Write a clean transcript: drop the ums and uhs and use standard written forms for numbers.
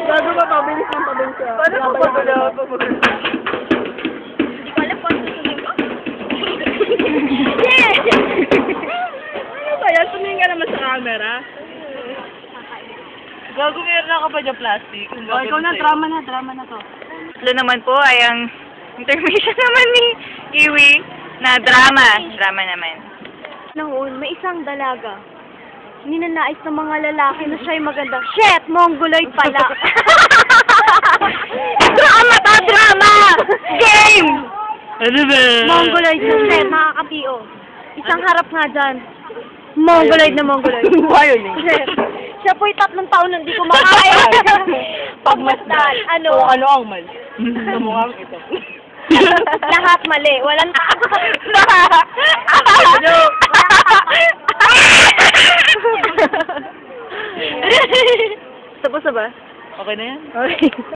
Gago ba, pabilis ng pabilis siya. Paano po pagula? Hindi ko alam kung ano susunod ko. Yes! Ano ba yan? Tumingin ka naman sa camera. Gago, meron na ka pa dyan plastic. Oh, ikaw na, drama na to. Ito naman po ay ang intermission naman ni Kiwi na drama. Drama naman. Noon, may isang dalaga. Ninanais ng mga lalaki na siya'y maganda. Shit! Mongoloid pala! Drama ta! Drama! Game! Ano ba? Mongoloid na shit, nakakapio. Isang harap nga dyan. Mongoloid na Mongoloid. Violin. Siya po'y 3 taon na hindi ko makakaya. Pagmasdan. Ano? O ano ang mali? Sa mukhang ito. Lahat mali. Walang Tapos na ba? Okay na yan? Okay.